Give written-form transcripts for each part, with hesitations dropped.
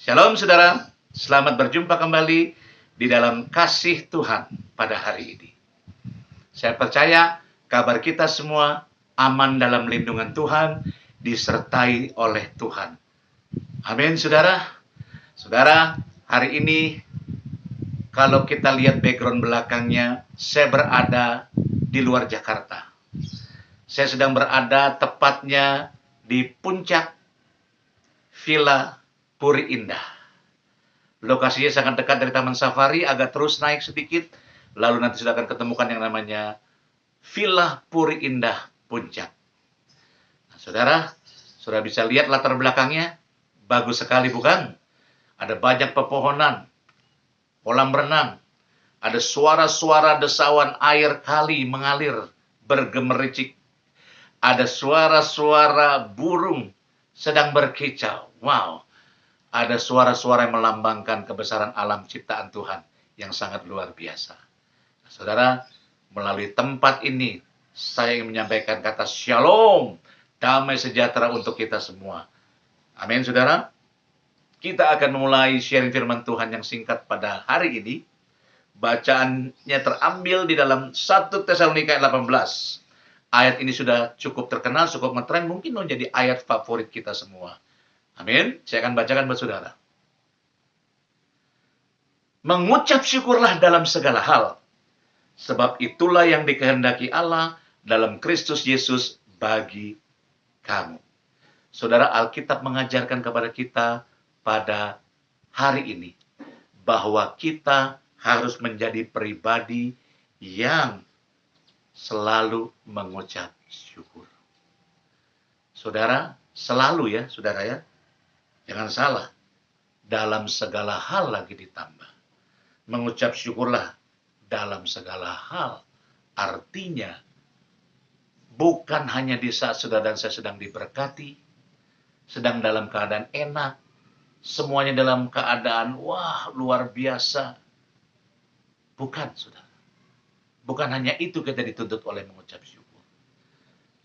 Shalom saudara, selamat berjumpa kembali di dalam kasih Tuhan pada hari ini. Saya percaya kabar kita semua aman dalam lindungan Tuhan, disertai oleh Tuhan. Amin saudara. Saudara, hari ini kalau kita lihat background belakangnya, saya berada di luar Jakarta. Saya sedang berada tepatnya di puncak Villa Puri Indah. Lokasinya sangat dekat dari Taman Safari, agak terus naik sedikit, lalu nanti sudah akan ketemukan yang namanya Villa Puri Indah Puncak. Nah, saudara, sudah bisa lihat latar belakangnya, bagus sekali bukan? Ada banyak pepohonan, kolam renang, ada suara-suara desauan air kali mengalir, bergemericik. Ada suara-suara burung sedang berkicau. Wow, ada suara-suara yang melambangkan kebesaran alam ciptaan Tuhan yang sangat luar biasa. Nah, saudara, melalui tempat ini, saya ingin menyampaikan kata shalom, damai sejahtera untuk kita semua. Amin, saudara. Kita akan mulai sharing firman Tuhan yang singkat pada hari ini. Bacaannya terambil di dalam 1 Tesalonika 18. Ayat ini sudah cukup terkenal, cukup ngetren, mungkin menjadi ayat favorit kita semua. Amin. Saya akan bacakan buat saudara. Mengucap syukurlah dalam segala hal, sebab itulah yang dikehendaki Allah dalam Kristus Yesus bagi kamu. Saudara, Alkitab mengajarkan kepada kita pada hari ini bahwa kita harus menjadi pribadi yang selalu mengucap syukur. Saudara, selalu ya, saudara ya. Jangan salah. Dalam segala hal lagi ditambah. Mengucap syukurlah dalam segala hal. Artinya, bukan hanya di saat saudara dan saya sedang diberkati, sedang dalam keadaan enak, semuanya dalam keadaan, wah, luar biasa. Bukan, saudara. Bukan hanya itu kita dituntut oleh mengucap syukur.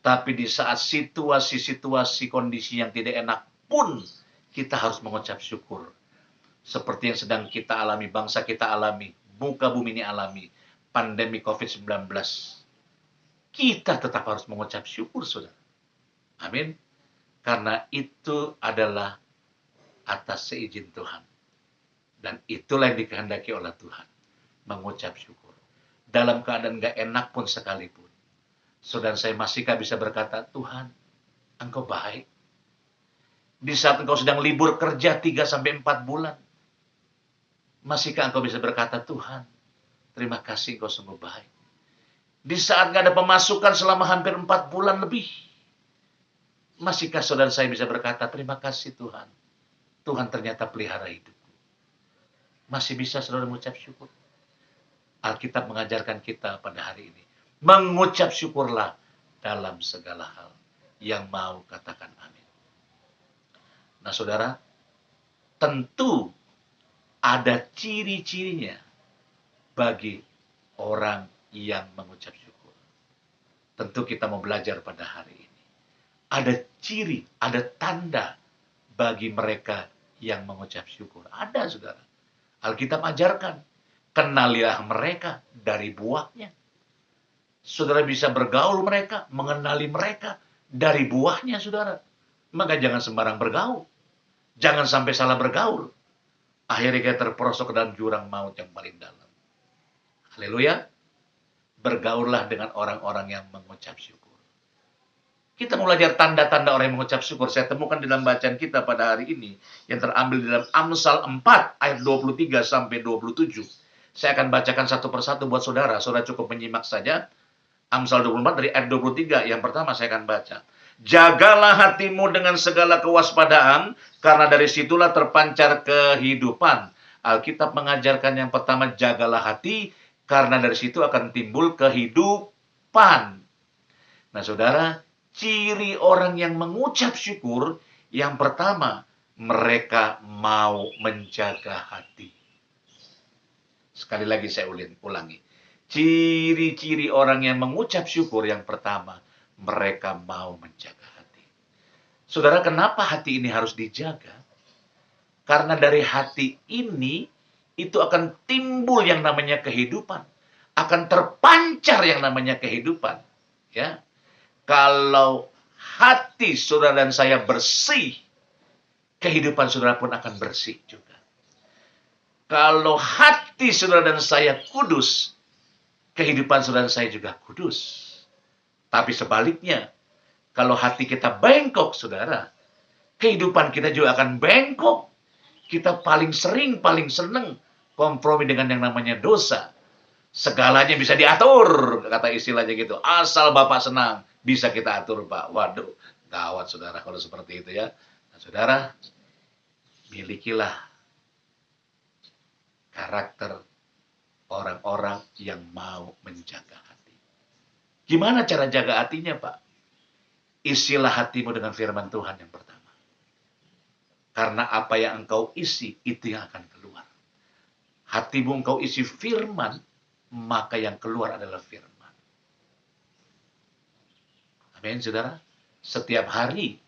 Tapi di saat situasi-situasi kondisi yang tidak enak pun kita harus mengucap syukur. Seperti yang sedang kita alami, bangsa kita alami, muka bumi ini alami, pandemi COVID-19. Kita tetap harus mengucap syukur, saudara. Amin. Karena itu adalah atas seizin Tuhan. Dan itulah yang dikehendaki oleh Tuhan. Mengucap syukur. Dalam keadaan gak enak pun sekalipun. Saudara saya masihkah bisa berkata, Tuhan, Engkau baik. Di saat Engkau sedang libur kerja 3-4 bulan. Masihkah Engkau bisa berkata, Tuhan, terima kasih Engkau sungguh baik. Di saat gak ada pemasukan selama hampir 4 bulan lebih. Masihkah saudara saya bisa berkata, terima kasih Tuhan. Tuhan ternyata pelihara hidupku. Masih bisa saudara mengucap syukur. Alkitab mengajarkan kita pada hari ini. Mengucap syukurlah dalam segala hal. Yang mau katakan amin. Nah saudara, tentu ada ciri-cirinya bagi orang yang mengucap syukur. Tentu kita mau belajar pada hari ini. Ada ciri, ada tanda bagi mereka yang mengucap syukur. Ada saudara. Alkitab ajarkan. Kenalilah mereka dari buahnya. Saudara bisa bergaul mereka, mengenali mereka dari buahnya, saudara. Maka jangan sembarang bergaul. Jangan sampai salah bergaul. Akhirnya kita terperosok ke dalam jurang maut yang paling dalam. Haleluya. Bergaullah dengan orang-orang yang mengucap syukur. Kita mau belajar tanda-tanda orang yang mengucap syukur. Saya temukan di dalam bacaan kita pada hari ini. Yang terambil di dalam Amsal 4 ayat 23 sampai 27. Saya akan bacakan satu persatu buat saudara. Saudara cukup menyimak saja. Amsal 24 dari ayat 23. Yang pertama saya akan baca. Jagalah hatimu dengan segala kewaspadaan, karena dari situlah terpancar kehidupan. Alkitab mengajarkan yang pertama, jagalah hati, karena dari situ akan timbul kehidupan. Nah saudara, ciri orang yang mengucap syukur, yang pertama, mereka mau menjaga hati. Sekali lagi saya ulangi. Ciri-ciri orang yang mengucap syukur yang pertama, mereka mau menjaga hati. Saudara, kenapa hati ini harus dijaga? Karena dari hati ini, itu akan timbul yang namanya kehidupan. Akan terpancar yang namanya kehidupan. Ya, kalau hati saudara dan saya bersih, kehidupan saudara pun akan bersih juga. Kalau hati saudara dan saya kudus, kehidupan saudara dan saya juga kudus. Tapi sebaliknya, kalau hati kita bengkok, saudara, kehidupan kita juga akan bengkok. Kita paling sering, paling seneng kompromi dengan yang namanya dosa. Segalanya bisa diatur, kata istilahnya gitu. Asal Bapak senang, bisa kita atur, Pak. Waduh, gawat saudara kalau seperti itu ya. Nah, saudara, milikilah karakter orang-orang yang mau menjaga hati. Gimana cara jaga hatinya, Pak? Isilah hatimu dengan firman Tuhan yang pertama. Karena apa yang engkau isi, itu yang akan keluar. Hatimu engkau isi firman, maka yang keluar adalah firman. Amin, saudara. Setiap hari,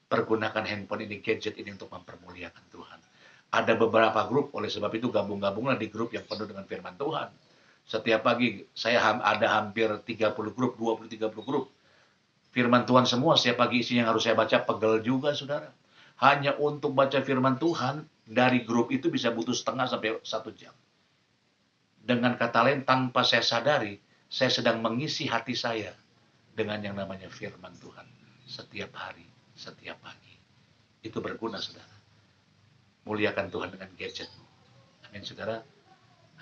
pergunakan handphone ini, gadget ini untuk mempermuliakan Tuhan. Ada beberapa grup, oleh sebab itu gabung-gabunglah di grup yang penuh dengan firman Tuhan. Setiap pagi, saya ada hampir 30 grup, 20-30 grup. Firman Tuhan semua, setiap pagi isinya yang harus saya baca, pegel juga, saudara. Hanya untuk baca firman Tuhan, dari grup itu bisa butuh setengah sampai 1 jam. Dengan kata lain, tanpa saya sadari, saya sedang mengisi hati saya dengan yang namanya firman Tuhan. Setiap hari, setiap pagi. Itu berguna, saudara. Muliakan Tuhan dengan gadgetmu. Amin, saudara.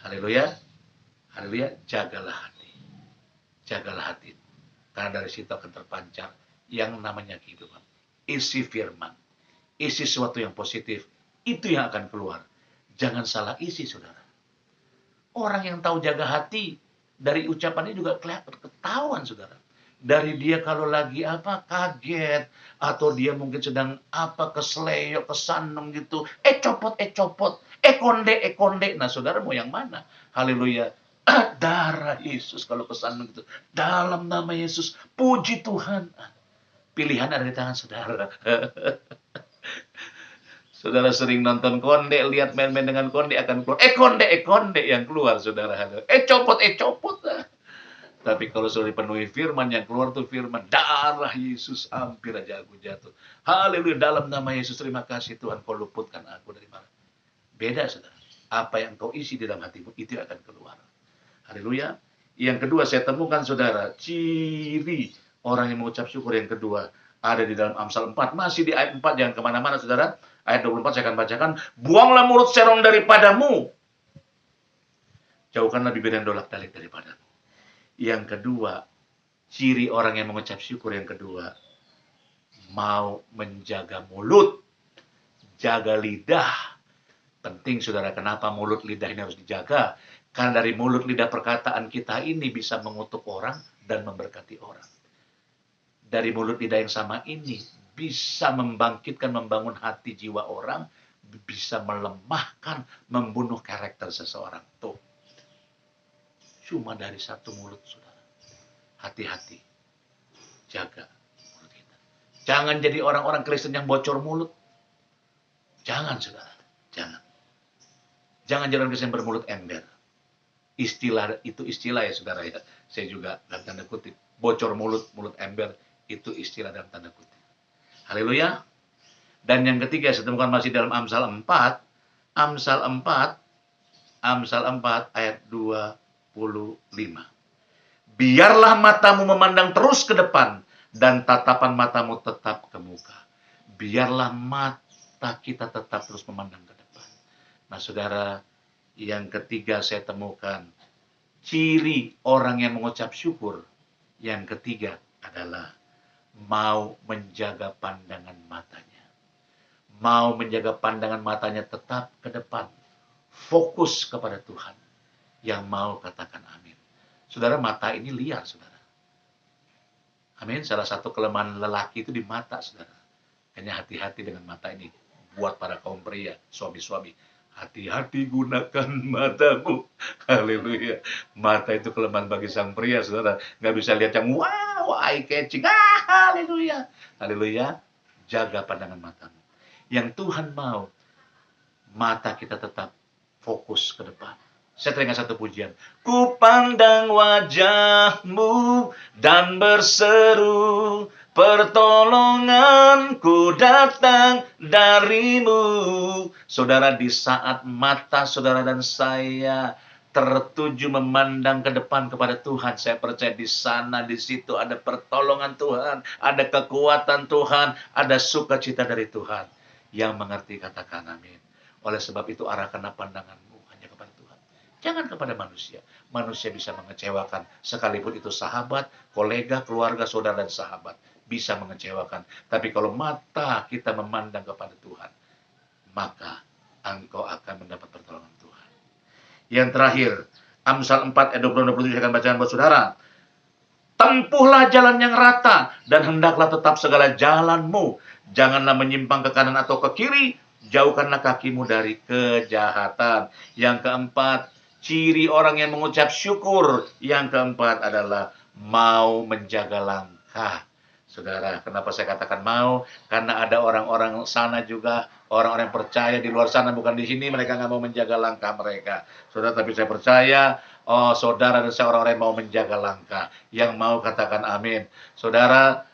Haleluya. Haleluya. Jagalah hati. Jagalah hati. Karena dari situ akan terpancar yang namanya kehidupan. Isi firman. Isi sesuatu yang positif. Itu yang akan keluar. Jangan salah isi, saudara. Orang yang tahu jaga hati, dari ucapannya juga ketahuan, saudara. Dari dia kalau lagi kaget, atau dia mungkin sedang kesleyok, kesanung gitu. Copot, konde. Nah, saudara mau yang mana? Haleluya. Darah Yesus kalau kesanung gitu. Dalam nama Yesus, puji Tuhan. Pilihan ada di tangan saudara. Saudara sering nonton konde, lihat main-main dengan konde akan keluar. Konde yang keluar, saudara. Copot. Tapi kalau sudah dipenuhi firman, yang keluar tuh firman. Darah Yesus, hampir aja aku jatuh. Haleluya, dalam nama Yesus, terima kasih Tuhan, kau luputkan aku dari mana. Beda, saudara. Apa yang kau isi di dalam hatimu, itu akan keluar. Haleluya. Yang kedua saya temukan, saudara, ciri orang yang mengucap syukur yang kedua ada di dalam Amsal 4. Masih di ayat 4, jangan kemana-mana, saudara. Ayat 24 saya akan bacakan. Buanglah mulut serong daripadamu. Jauhkanlah bibir yang dolak-dalik daripadamu. Yang kedua, ciri orang yang mengucap syukur yang kedua, mau menjaga mulut, jaga lidah. Penting, saudara, kenapa mulut lidah ini harus dijaga? Karena dari mulut lidah perkataan kita ini bisa mengutuk orang dan memberkati orang. Dari mulut lidah yang sama ini bisa membangkitkan, membangun hati jiwa orang, bisa melemahkan, membunuh karakter seseorang. Tuh. Cuma dari satu mulut, saudara. Hati-hati. Jaga mulut kita. Jangan jadi orang-orang Kristen yang bocor mulut. Jangan, saudara. Jangan. Jangan jadi orang Kristen yang bermulut ember. Istilah ya, saudara ya. Saya juga dalam tanda kutip. Bocor mulut, mulut ember, itu istilah dalam tanda kutip. Haleluya. Dan yang ketiga, saya temukan masih dalam Amsal 4. Amsal 4 ayat 25. Biarlah matamu memandang terus ke depan, dan tatapan matamu tetap ke muka. Biarlah mata kita tetap terus memandang ke depan. Nah, saudara, yang ketiga saya temukan, ciri orang yang mengucap syukur. Yang ketiga adalah mau menjaga pandangan matanya. Mau menjaga pandangan matanya tetap ke depan. Fokus kepada Tuhan. Yang mau katakan amin. Saudara, mata ini liar, saudara. Amin. Salah satu kelemahan lelaki itu di mata, saudara. Hanya hati-hati dengan mata ini. Buat para kaum pria, suami-suami. Hati-hati gunakan matamu. Haleluya. Mata itu kelemahan bagi sang pria, saudara. Nggak bisa lihat yang wow, eye catching. Haleluya. Haleluya. Jaga pandangan matamu. Yang Tuhan mau, mata kita tetap fokus ke depan. Saya teringat satu pujian. Ku pandang wajahmu dan berseru, pertolonganku datang darimu. Saudara, di saat mata saudara dan saya tertuju memandang ke depan kepada Tuhan, saya percaya di sana, di situ ada pertolongan Tuhan, ada kekuatan Tuhan, ada sukacita dari Tuhan. Yang mengerti katakan amin. Oleh sebab itu arahkanlah pandanganmu hanya kepada Tuhan. Jangan kepada manusia. Manusia bisa mengecewakan, sekalipun itu sahabat, kolega, keluarga, saudara, dan sahabat. Bisa mengecewakan. Tapi kalau mata kita memandang kepada Tuhan, maka engkau akan mendapat pertolongan Tuhan. Yang terakhir, Amsal 4 ayat 20-27 akan bacaan buat saudara. Tempuhlah jalan yang rata, dan hendaklah tetap segala jalanmu. Janganlah menyimpang ke kanan atau ke kiri, jauhkanlah kakimu dari kejahatan. Yang keempat, ciri orang yang mengucap syukur. Yang keempat adalah mau menjaga langkah. Saudara, kenapa saya katakan mau? Karena ada orang-orang sana juga, orang-orang percaya di luar sana, bukan di sini, mereka nggak mau menjaga langkah mereka. Saudara, tapi saya percaya, saudara dan saya orang-orang yang mau menjaga langkah. Yang mau katakan amin. Saudara,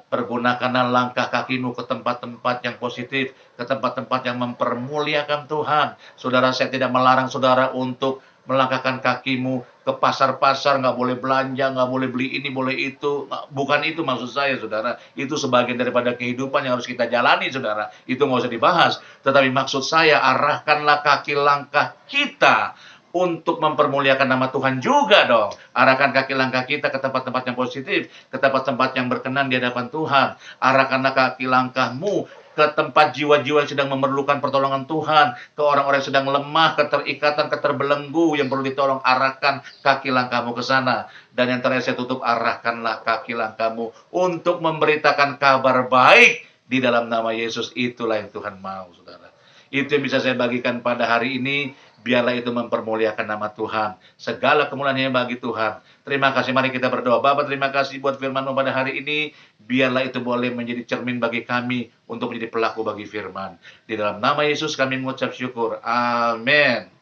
pergunakanlah langkah kakimu ke tempat-tempat yang positif, ke tempat-tempat yang mempermuliakan Tuhan. Saudara, saya tidak melarang saudara untuk melangkahkan kakimu ke pasar-pasar, nggak boleh belanja, nggak boleh beli ini, boleh itu. Bukan itu maksud saya, saudara. Itu sebagian daripada kehidupan yang harus kita jalani, saudara. Itu nggak usah dibahas. Tetapi maksud saya, arahkanlah kaki langkah kita untuk mempermuliakan nama Tuhan juga dong. Arahkan kaki langkah kita ke tempat-tempat yang positif, ke tempat-tempat yang berkenan di hadapan Tuhan. Arahkanlah kaki langkahmu ke tempat jiwa-jiwa yang sedang memerlukan pertolongan Tuhan, ke orang-orang yang sedang lemah, keterikatan, keterbelenggu yang perlu ditolong. Arahkan kaki langkahmu ke sana. Dan yang terakhir saya tutup, arahkanlah kaki langkahmu untuk memberitakan kabar baik di dalam nama Yesus. Itulah yang Tuhan mau, saudara. Itu yang bisa saya bagikan pada hari ini. Biarlah itu mempermuliakan nama Tuhan. Segala kemuliaan bagi Tuhan. Terima kasih, mari kita berdoa. Bapa, terima kasih buat firman-Mu pada hari ini. Biarlah itu boleh menjadi cermin bagi kami untuk menjadi pelaku bagi firman. Di dalam nama Yesus kami mengucap syukur. Amin.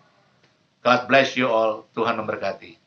God bless you all. Tuhan memberkati.